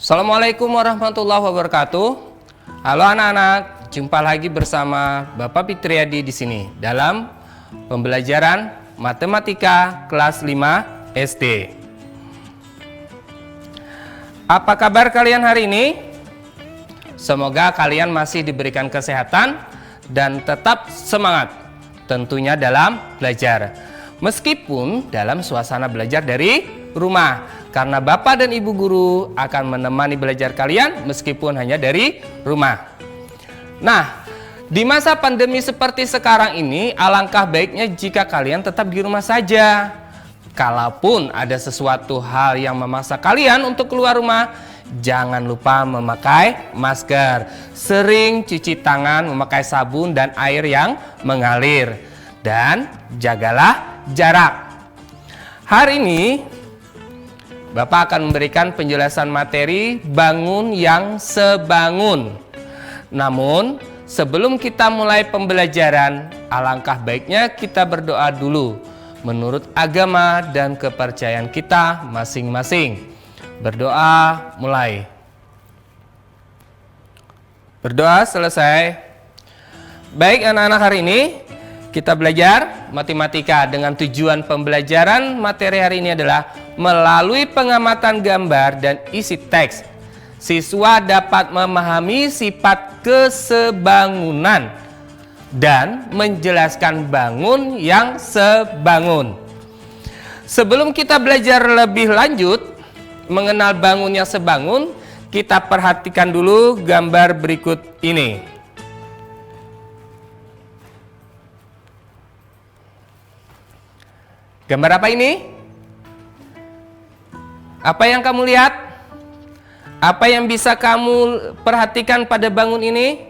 Assalamualaikum warahmatullahi wabarakatuh. Halo anak-anak, jumpa lagi bersama Bapak Fitriadi di sini dalam pembelajaran matematika kelas 5 SD. Apa kabar kalian hari ini? Semoga kalian masih diberikan kesehatan dan tetap semangat tentunya dalam belajar. Meskipun dalam suasana belajar dari rumah, karena Bapak dan Ibu guru akan menemani belajar kalian meskipun hanya dari rumah. Nah, di masa pandemi seperti sekarang ini, alangkah baiknya jika kalian tetap di rumah saja. Kalaupun ada sesuatu hal yang memaksa kalian untuk keluar rumah, jangan lupa memakai masker. Sering cuci tangan, memakai sabun dan air yang mengalir. Dan jagalah jarak. Hari ini Bapak akan memberikan penjelasan materi bangun yang sebangun. Namun, sebelum kita mulai pembelajaran, alangkah baiknya kita berdoa dulu menurut agama dan kepercayaan kita masing-masing. Berdoa mulai. Berdoa selesai. Baik anak-anak, hari ini kita belajar matematika dengan tujuan pembelajaran materi hari ini adalah melalui pengamatan gambar dan isi teks. Siswa dapat memahami sifat kesebangunan dan menjelaskan bangun yang sebangun. Sebelum kita belajar lebih lanjut mengenal bangun yang sebangun, kita perhatikan dulu gambar berikut ini. Gambar apa ini? Apa yang kamu lihat? Apa yang bisa kamu perhatikan pada bangun ini?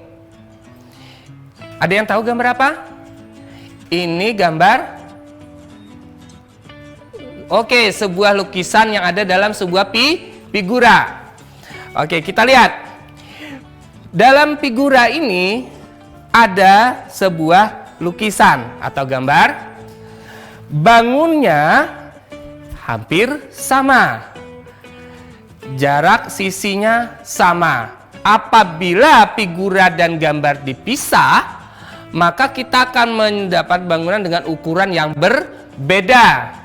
Ada yang tahu gambar apa? Ini gambar sebuah lukisan yang ada dalam sebuah figura. Oke, kita lihat. Dalam figura ini ada sebuah lukisan atau gambar. Bangunnya hampir sama. Jarak sisinya sama. Apabila figura dan gambar dipisah, maka kita akan mendapat bangunan dengan ukuran yang berbeda.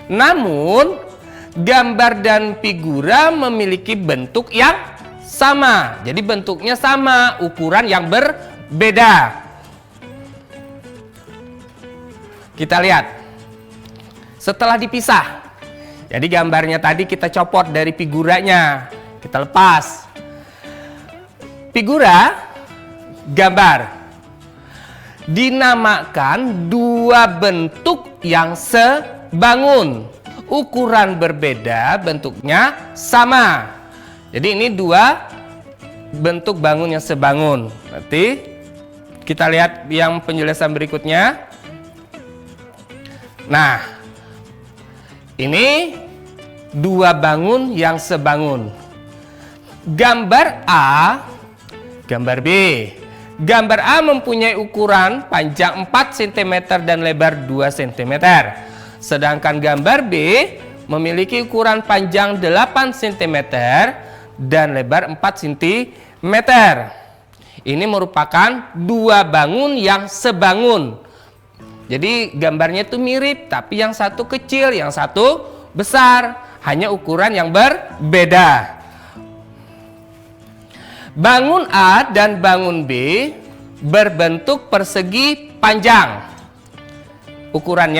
Namun, gambar dan figura memiliki bentuk yang sama. Jadi bentuknya sama, ukuran yang berbeda. Kita lihat. Setelah dipisah, jadi gambarnya tadi kita copot dari figuranya, kita lepas. Figura, gambar, dinamakan dua bentuk yang sebangun. Ukuran berbeda, bentuknya sama. Jadi ini dua bentuk bangun yang sebangun. Nanti kita lihat yang penjelasan berikutnya. Nah, ini dua bangun yang sebangun. Gambar A, gambar B. Gambar A mempunyai ukuran panjang 4 cm dan lebar 2 cm. Sedangkan gambar B memiliki ukuran panjang 8 cm dan lebar 4 cm. Ini merupakan dua bangun yang sebangun. Jadi gambarnya itu mirip, tapi yang satu kecil, yang satu besar, hanya ukuran yang berbeda. Bangun A dan bangun B berbentuk persegi panjang. Ukuran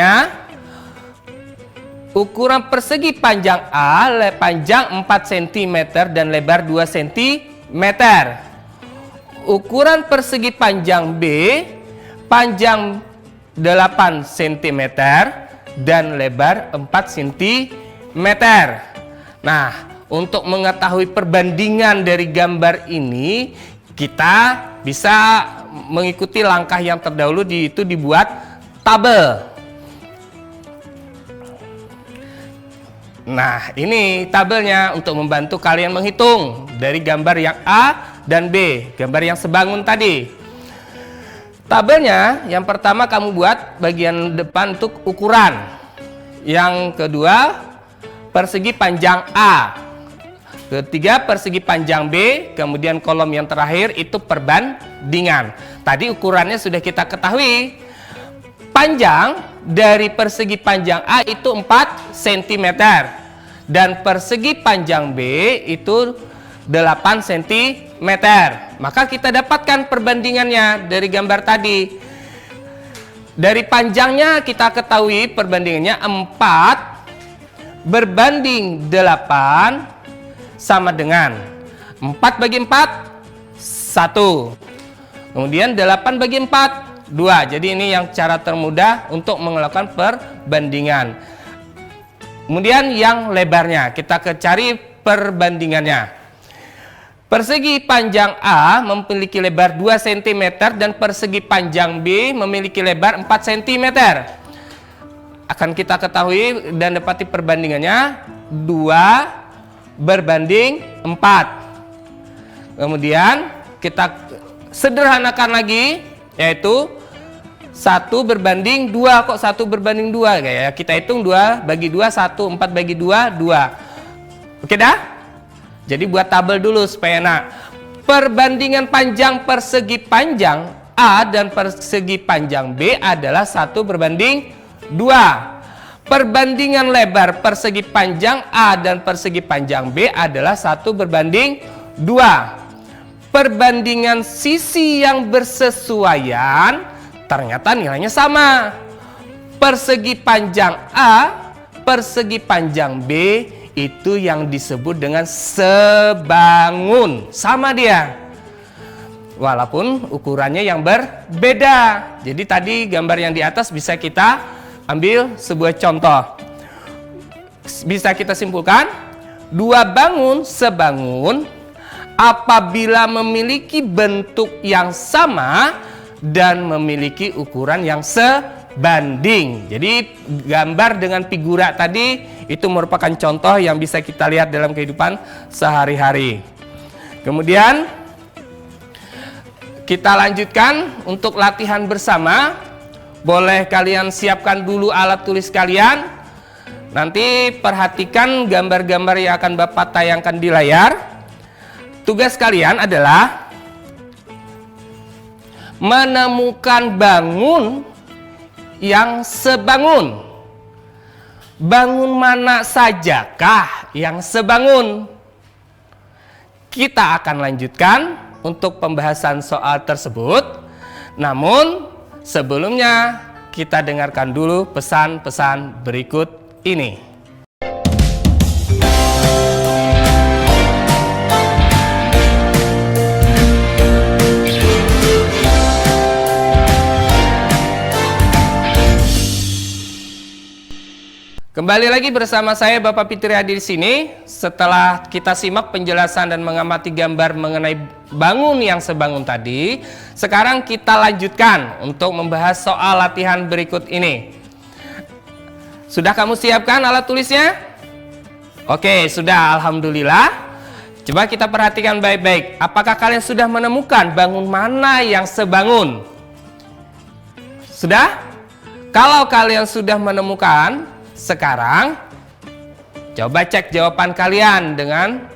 persegi panjang A panjang 4 cm dan lebar 2 cm. Ukuran persegi panjang B panjang 8 cm dan lebar 4 cm. Nah, untuk mengetahui perbandingan dari gambar ini, kita bisa mengikuti langkah yang terdahulu, itu dibuat tabel. Nah, ini tabelnya untuk membantu kalian menghitung dari gambar yang A dan B, gambar yang sebangun tadi. Tabelnya, yang pertama kamu buat bagian depan untuk ukuran. Yang kedua, persegi panjang A. Ketiga, persegi panjang B, kemudian kolom yang terakhir itu perbandingan. Tadi ukurannya sudah kita ketahui. Panjang dari persegi panjang A itu 4 cm dan persegi panjang B itu 8 cm. Maka kita dapatkan perbandingannya dari gambar tadi. Dari panjangnya kita ketahui perbandingannya 4 berbanding 8 sama dengan 4 bagi 4 1. Kemudian 8 bagi 4 2. Jadi ini yang cara termudah untuk melakukan perbandingan. Kemudian yang lebarnya kita cari perbandingannya. Persegi panjang A memiliki lebar 2 cm dan persegi panjang B memiliki lebar 4 cm. Akan kita ketahui dan dapati perbandingannya 2 berbanding 4. Kemudian kita sederhanakan lagi, yaitu 1 berbanding 2. Kok 1 berbanding 2? Kayak kita hitung 2 bagi 2 1, 4 bagi 2 2. Oke dah? Jadi buat tabel dulu supaya enak. Perbandingan panjang persegi panjang A dan persegi panjang B adalah 1 berbanding 2. Perbandingan lebar persegi panjang A dan persegi panjang B adalah 1 berbanding 2. Perbandingan sisi yang bersesuaian ternyata nilainya sama. Persegi panjang A, persegi panjang B itu yang disebut dengan sebangun. Sama dia. Walaupun ukurannya yang berbeda. Jadi tadi gambar yang di atas bisa kita ambil sebuah contoh. Bisa kita simpulkan, 2 bangun sebangun apabila memiliki bentuk yang sama dan memiliki ukuran yang sebanding. Jadi gambar dengan figura tadi itu merupakan contoh yang bisa kita lihat dalam kehidupan sehari-hari. Kemudian kita lanjutkan untuk latihan bersama. Boleh kalian siapkan dulu alat tulis kalian. Nanti perhatikan gambar-gambar yang akan Bapak tayangkan di layar. Tugas kalian adalah menemukan bangun yang sebangun. Bangun mana sajakah yang sebangun? Kita akan lanjutkan untuk pembahasan soal tersebut. Namun sebelumnya, kita dengarkan dulu pesan-pesan berikut ini. Kembali lagi bersama saya Bapak Fitri Hadi di sini. Setelah kita simak penjelasan dan mengamati gambar mengenai bangun yang sebangun tadi, sekarang kita lanjutkan untuk membahas soal latihan berikut ini. Sudah kamu siapkan alat tulisnya? Oke, sudah, alhamdulillah. Coba kita perhatikan baik-baik. Apakah kalian sudah menemukan bangun mana yang sebangun? Sudah? Kalau kalian sudah menemukan, sekarang coba cek jawaban kalian dengan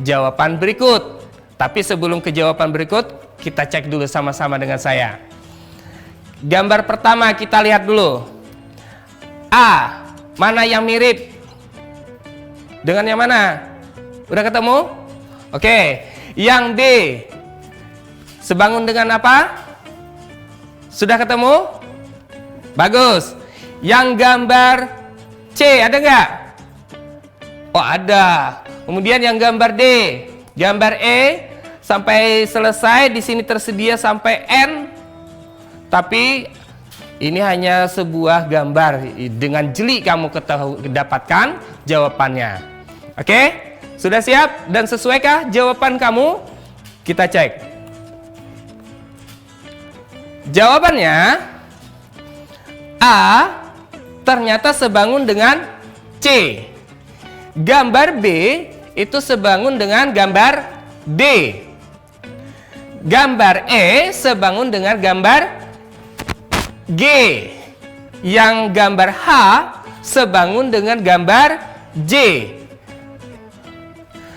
jawaban berikut. Tapi sebelum ke jawaban berikut, kita cek dulu sama-sama dengan saya. Gambar pertama kita lihat dulu. A, mana yang mirip dengan yang mana? Udah ketemu? Oke. Yang B, sebangun dengan apa? Sudah ketemu? Bagus. Yang gambar C ada nggak? Oh ada. Kemudian yang gambar D, gambar E sampai selesai di sini tersedia sampai N. Tapi ini hanya sebuah gambar. Dengan jeli kamu dapatkan jawabannya. Oke? Sudah siap dan sesuaikah jawaban kamu? Kita cek. Jawabannya A ternyata sebangun dengan C. Gambar B itu sebangun dengan gambar D. Gambar E sebangun dengan gambar G. Yang gambar H sebangun dengan gambar J.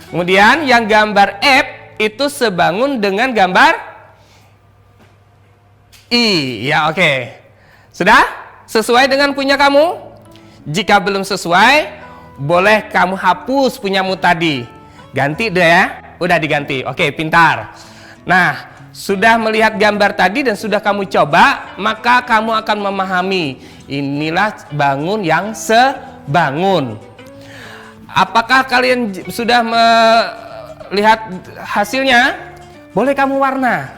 Kemudian yang gambar F itu sebangun dengan gambar I. Ya, oke. Sudah? Sesuai dengan punya kamu? Jika belum sesuai, boleh kamu hapus punyamu tadi. Ganti deh ya. Udah diganti. Oke, pintar. Nah, sudah melihat gambar tadi dan sudah kamu coba, maka kamu akan memahami inilah bangun yang sebangun. Apakah kalian sudah melihat hasilnya? Boleh kamu warna.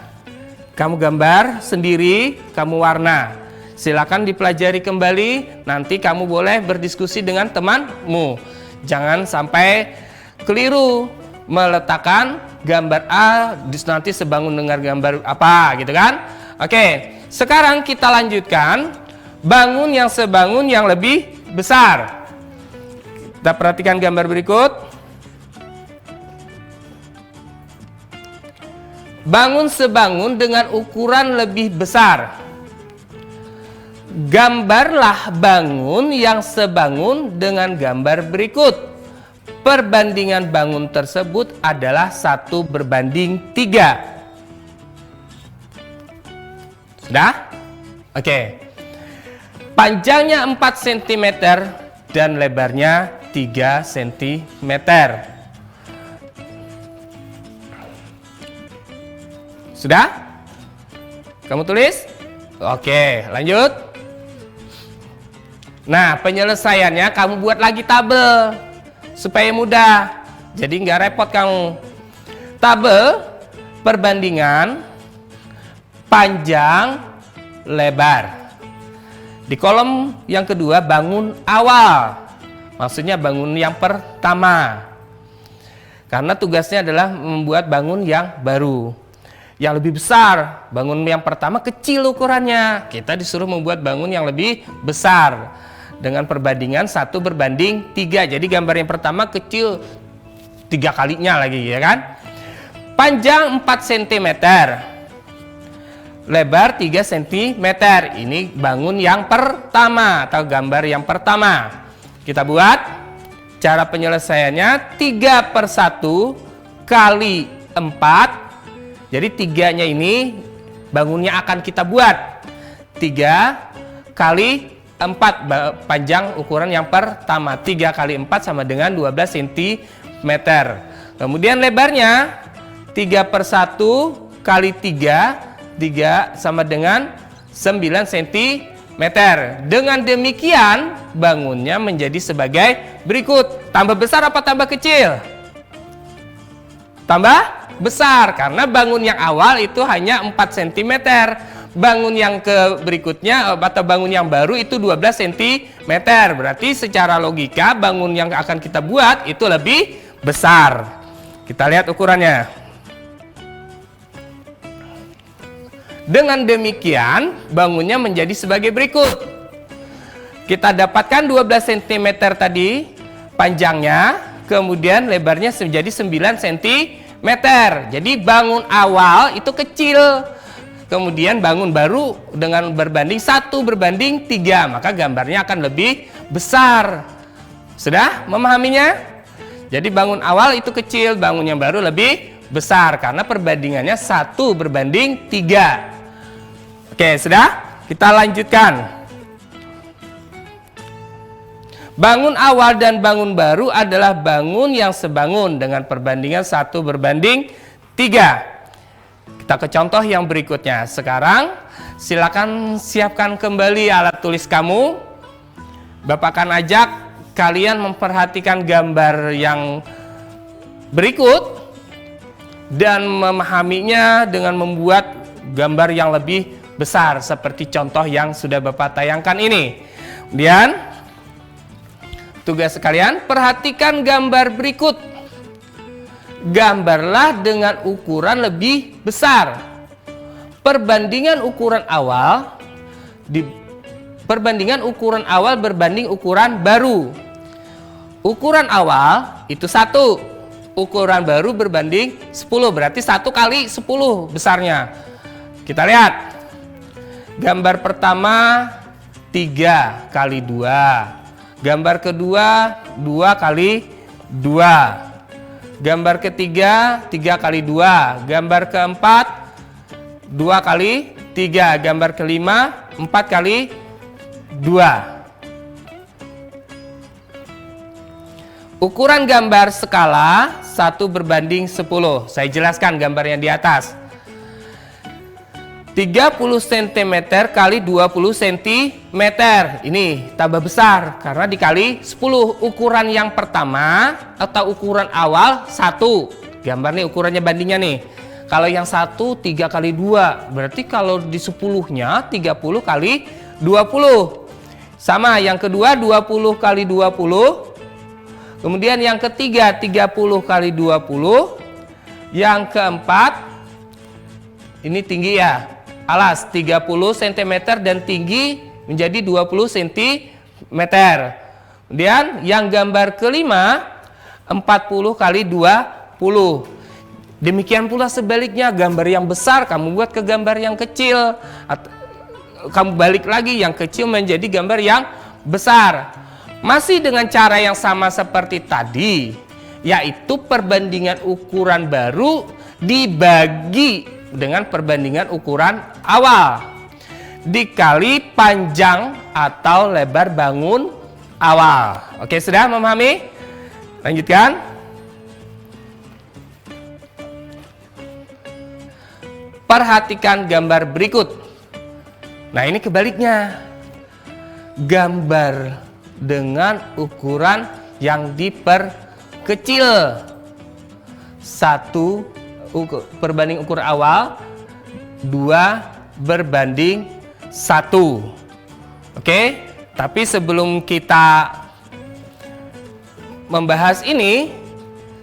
Kamu gambar sendiri, kamu warna. Silakan dipelajari kembali, nanti kamu boleh berdiskusi dengan temanmu. Jangan sampai keliru meletakkan gambar A nanti sebangun dengan gambar apa gitu kan. Oke, sekarang kita lanjutkan bangun yang sebangun yang lebih besar. Kita perhatikan gambar berikut. Bangun sebangun dengan ukuran lebih besar. Gambarlah bangun yang sebangun dengan gambar berikut. Perbandingan bangun tersebut adalah 1:3. Sudah? Oke. Panjangnya 4 cm dan lebarnya 3 cm. Sudah? Kamu tulis? Oke, lanjut. Nah, penyelesaiannya kamu buat lagi tabel supaya mudah. Jadi nggak repot kamu. Tabel perbandingan panjang lebar. Di kolom yang kedua bangun awal. Maksudnya bangun yang pertama. Karena tugasnya adalah membuat bangun yang baru. Yang lebih besar, bangun yang pertama kecil ukurannya. Kita disuruh membuat bangun yang lebih besar. Dengan perbandingan 1:3. Jadi gambar yang pertama kecil 3 kalinya lagi ya kan. Panjang 4 cm, lebar 3 cm. Ini bangun yang pertama atau gambar yang pertama. Kita buat cara penyelesaiannya 3/1 kali 4. Jadi 3-nya ini bangunnya akan kita buat 3 kali 4 panjang ukuran yang pertama. 3 kali 4 sama dengan 12 cm. Kemudian lebarnya 3/1 kali 3 sama dengan 9 cm. Dengan demikian bangunnya menjadi sebagai berikut. Tambah besar apa tambah kecil? Tambah besar karena bangun yang awal itu hanya 4 cm. Bangun yang berikutnya atau bangun yang baru itu 12 cm. Berarti secara logika bangun yang akan kita buat itu lebih besar. Kita lihat ukurannya. Dengan demikian bangunnya menjadi sebagai berikut. Kita dapatkan 12 cm tadi panjangnya, kemudian lebarnya menjadi 9 cm. Jadi bangun awal itu kecil. Kemudian bangun baru dengan berbanding 1:3, maka gambarnya akan lebih besar. Sudah memahaminya? Jadi bangun awal itu kecil, bangun yang baru lebih besar karena perbandingannya 1:3. Oke, sudah? Kita lanjutkan. Bangun awal dan bangun baru adalah bangun yang sebangun dengan perbandingan 1:3. Kita ke contoh yang berikutnya. Sekarang silakan siapkan kembali alat tulis kamu. Bapak akan ajak kalian memperhatikan gambar yang berikut dan memahaminya dengan membuat gambar yang lebih besar seperti contoh yang sudah Bapak tayangkan ini. Kemudian tugas sekalian, perhatikan gambar berikut. Gambarlah dengan ukuran lebih besar. Perbandingan ukuran awal berbanding ukuran baru. Ukuran awal itu 1, ukuran baru berbanding 10, berarti 1 kali 10 besarnya. Kita lihat. Gambar pertama 3 kali 2. Gambar kedua 2 kali 2. Gambar ketiga 3 kali 2. Gambar keempat 2 kali 3. Gambar kelima 4 kali 2. Ukuran gambar skala 1 berbanding 10. Saya jelaskan gambar yang di atas. 30 cm kali 20 cm. Ini tambah besar karena dikali 10. Ukuran yang pertama atau ukuran awal 1. Gambar nih ukurannya bandingnya nih. Kalau yang 1 3 kali 2. Berarti kalau di 10-nya 30 kali 20. Sama yang kedua 20 kali 20. Kemudian yang ketiga 30 kali 20. Yang keempat ini tinggi ya. Alas 30 cm dan tinggi menjadi 20 cm. Kemudian yang gambar kelima 40 kali 20. Demikian pula sebaliknya, gambar yang besar kamu buat ke gambar yang kecil. Kamu balik lagi yang kecil menjadi gambar yang besar. Masih dengan cara yang sama seperti tadi, yaitu perbandingan ukuran baru dibagi dengan perbandingan ukuran awal dikali panjang atau lebar bangun awal. Oke, sudah memahami? Lanjutkan. Perhatikan gambar berikut. Nah, ini kebaliknya. Gambar dengan ukuran yang diperkecil. 1 berbanding ukuran awal, 2 berbanding 1. Oke, tapi sebelum kita membahas ini,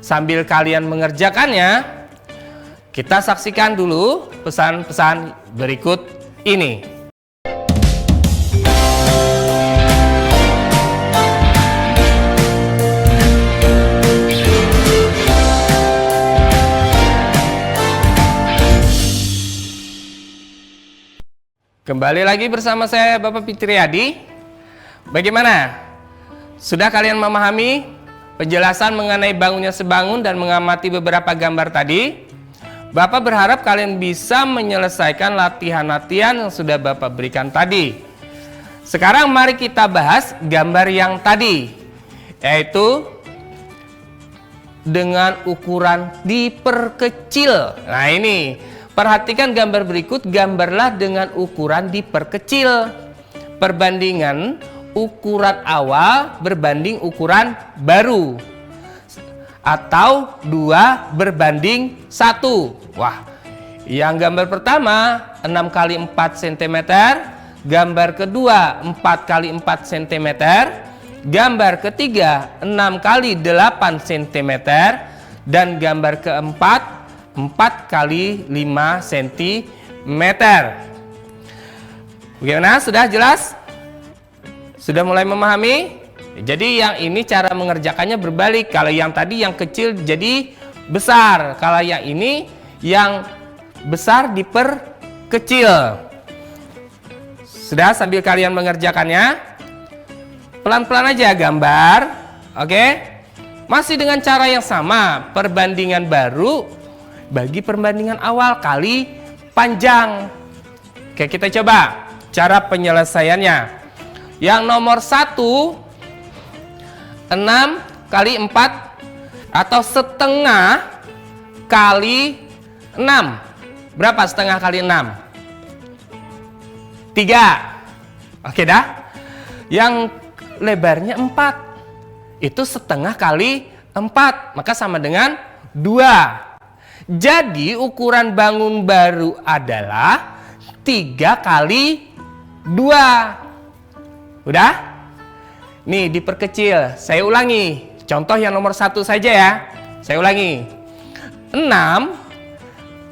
sambil kalian mengerjakannya, kita saksikan dulu pesan-pesan berikut ini. Kembali lagi bersama saya Bapak Fitriadi. Bagaimana? Sudah kalian memahami penjelasan mengenai bangunnya sebangun dan mengamati beberapa gambar tadi? Bapak berharap kalian bisa menyelesaikan latihan-latihan yang sudah Bapak berikan tadi. Sekarang mari kita bahas gambar yang tadi, yaitu dengan ukuran diperkecil. Nah, ini perhatikan gambar berikut, gambarlah dengan ukuran diperkecil. Perbandingan ukuran awal berbanding ukuran baru. Atau 2 berbanding 1. Wah, yang gambar pertama 6 kali 4 cm. Gambar kedua 4 kali 4 cm. Gambar ketiga 6 kali 8 cm. Dan gambar keempat 4 kali 5 cm. Bagaimana? Sudah jelas? Sudah mulai memahami? Jadi yang ini cara mengerjakannya berbalik. Kalau yang tadi yang kecil jadi besar. Kalau yang ini yang besar diperkecil. Sudah sambil kalian mengerjakannya? Pelan-pelan aja gambar. Oke? Masih dengan cara yang sama. Perbandingan baru bagi perbandingan awal kali panjang. Oke, kita coba cara penyelesaiannya. Yang nomor 1 6 kali 4 atau setengah kali 6. Berapa setengah kali 6? 3. Oke dah. Yang lebarnya 4. Itu setengah kali 4. Maka sama dengan 2. Jadi ukuran bangun baru adalah 3 kali 2. Udah? Nih diperkecil. Saya ulangi. Contoh yang nomor 1 saja ya. Saya ulangi. 6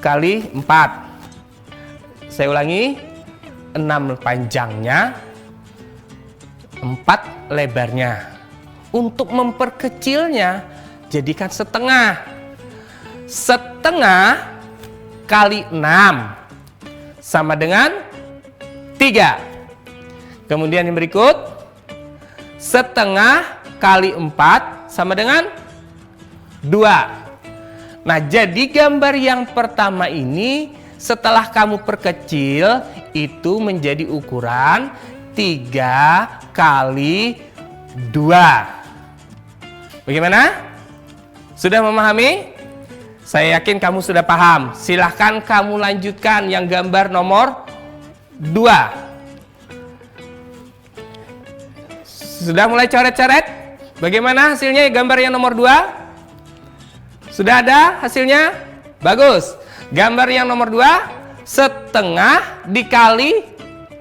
kali 4. Saya ulangi. 6 panjangnya, 4 lebarnya. Untuk memperkecilnya, jadikan setengah. Setengah kali 6 sama dengan 3. Kemudian yang berikut, setengah kali 4 sama dengan 2. Nah, jadi gambar yang pertama ini setelah kamu perkecil itu menjadi ukuran 3 kali 2. Bagaimana? Sudah memahami? Saya yakin kamu sudah paham. Silahkan kamu lanjutkan yang gambar nomor 2. Sudah mulai coret-coret? Bagaimana hasilnya gambar yang nomor 2? Sudah ada hasilnya? Bagus. Gambar yang nomor 2, setengah dikali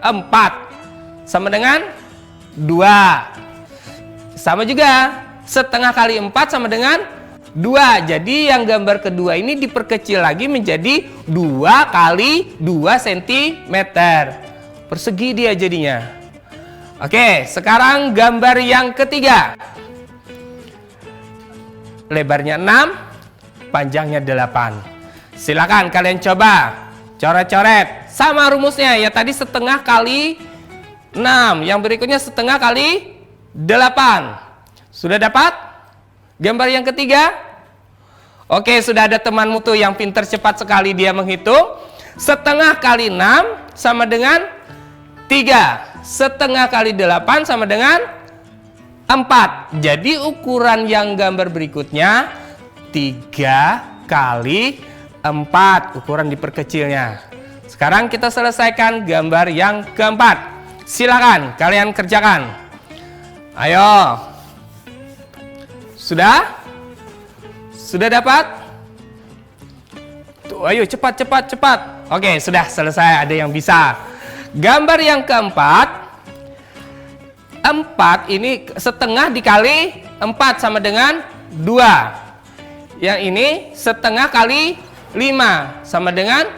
4 sama dengan 2. Sama juga, setengah kali 4 sama dengan 2. Jadi yang gambar kedua ini diperkecil lagi menjadi 2 kali 2 cm. Persegi dia jadinya. Oke, sekarang gambar yang ketiga. Lebarnya 6, panjangnya 8. Silakan kalian coba coret-coret. Sama rumusnya ya, tadi setengah kali 6, yang berikutnya setengah kali 8. Sudah dapat gambar yang ketiga? Oke, sudah ada temanmu tuh yang pintar, cepat sekali dia menghitung. Setengah kali 6 sama dengan 3. Setengah kali 8 sama dengan 4. Jadi ukuran yang gambar berikutnya 3 kali 4, ukuran diperkecilnya. Sekarang kita selesaikan gambar yang keempat. Silakan kalian kerjakan. Ayo. Sudah? Sudah dapat? Tuh, ayo cepat. Oke, sudah selesai, ada yang bisa. Gambar yang keempat. 4 ini setengah dikali 4 sama dengan 2. Yang ini setengah kali 5 sama dengan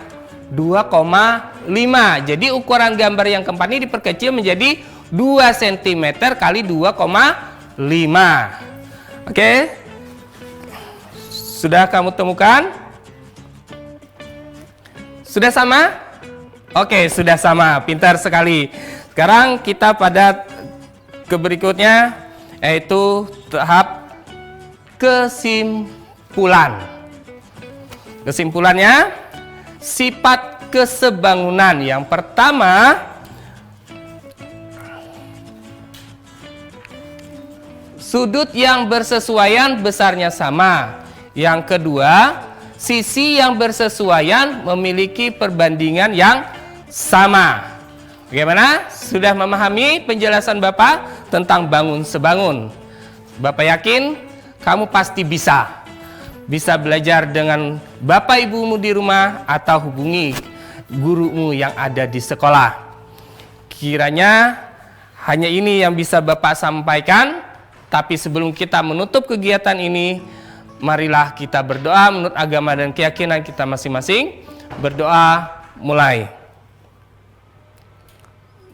2,5. Jadi ukuran gambar yang keempat ini diperkecil menjadi 2 cm kali 2,5. Oke. Sudah kamu temukan? Sudah sama? Oke, sudah sama. Pintar sekali. Sekarang kita pada ke berikutnya, yaitu tahap kesimpulan. Kesimpulannya, sifat kesebangunan. Yang pertama, sudut yang bersesuaian besarnya sama. Yang kedua, sisi yang bersesuaian memiliki perbandingan yang sama. Bagaimana? Sudah memahami penjelasan Bapak tentang bangun sebangun? Bapak yakin kamu pasti bisa belajar dengan Bapak Ibumu di rumah atau hubungi gurumu yang ada di sekolah. Kiranya hanya ini yang bisa Bapak sampaikan. Tapi sebelum kita menutup kegiatan ini, marilah kita berdoa menurut agama dan keyakinan kita masing-masing. Berdoa mulai.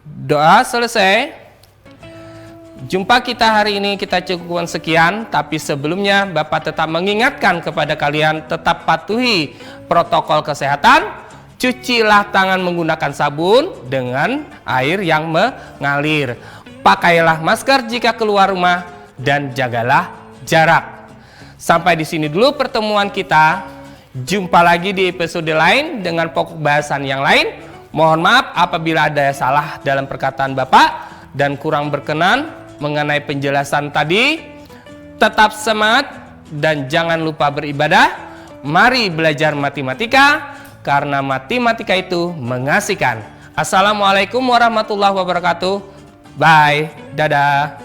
Doa selesai. Jumpa kita hari ini kita cukupkan sekian. Tapi sebelumnya Bapak tetap mengingatkan kepada kalian, tetap patuhi protokol kesehatan. Cucilah tangan menggunakan sabun dengan air yang mengalir. Pakailah masker jika keluar rumah dan jagalah jarak. Sampai di sini dulu pertemuan kita. Jumpa lagi di episode lain dengan pokok bahasan yang lain. Mohon maaf apabila ada salah dalam perkataan Bapak dan kurang berkenan mengenai penjelasan tadi. Tetap semangat dan jangan lupa beribadah. Mari belajar matematika karena matematika itu mengasihkan. Assalamualaikum warahmatullahi wabarakatuh. Bye. Dadah.